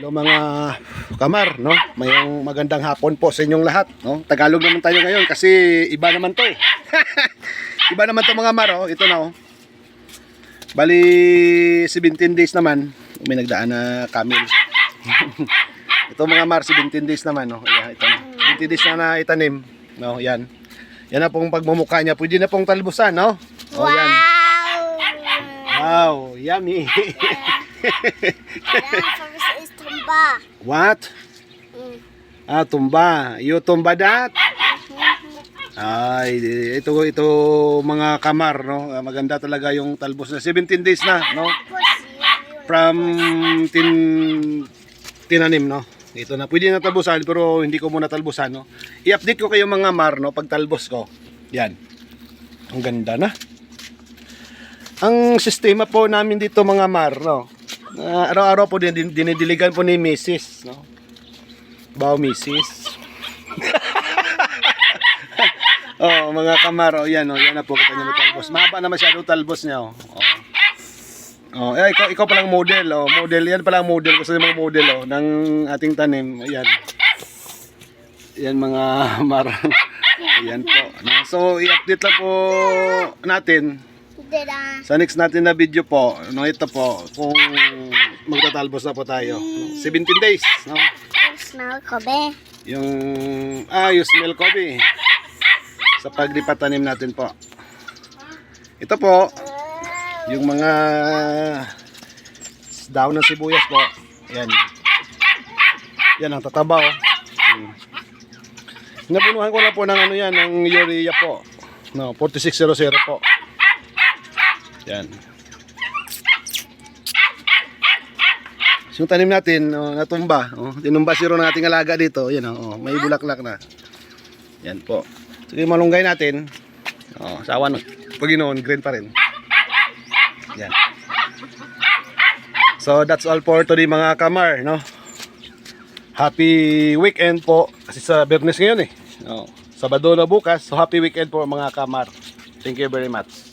Hello mga kamar, no? Mayong magandang hapon po sa inyong lahat, no? Tagalog naman tayo ngayon kasi iba naman 'to. Iba naman 'to mga mar, oh. Ito na, oh. Bali 17 days naman, may nagdaan na camel. Ito mga mar, 17 days naman, no. Ayan, ito na. 17 days na itanim, no? Yan. Yan na pong pagmumukha niya. Pwede na pong talbusan, no? Oh, yan. Wow, yummy. What? Ah, tumba. You tumba that? Ay, ito mga kamar, no? Maganda talaga yung talbos na 17 days na, no? From tinanim, no? Ito na, pwede na talbusan pero hindi ko muna talbusan, no? I-update ko kayo mga mar, no? Pag talbos ko. Yan. Ang ganda na. Ang sistema po namin dito mga mar, no? Araw-araw po dinidiligan po ni Mrs. No? Bao Mrs. Oh, mga kamar, oh, yan, oh, yan na po kita niyo talbos. Mahaba na masyado talbos niya, oh. Oh, ikaw palang model, oh. Model, yan palang model ko sa mga model, oh, ng ating tanim. Ayan. Yan mga mar. Ayan po. So, i-update lang po natin sa next natin na video po, no, ito po, kung magtatalbos na po tayo. 17 days, no? Smell kobe. Yung smell kobe. Sa paglipatanim natin po. Ito po, yung mga daon ng sibuyas po. Yan. Yan ang tatabaw. Napunuhan ko lang po ng ano yan, ng urea po. No, 4600 po. Yan. So, yung tanim natin, natumba. Tinumba siro ng ating alaga dito. Yan, may bulaklak na. Yan po. Sige, malunggay natin. Sa awan, Paginoon, green pa rin. Yan. So, that's all for today mga kamar, no? Happy weekend po. Kasi sa Biyernes ngayon, Sabado na bukas. So, happy weekend po mga kamar. Thank you very much.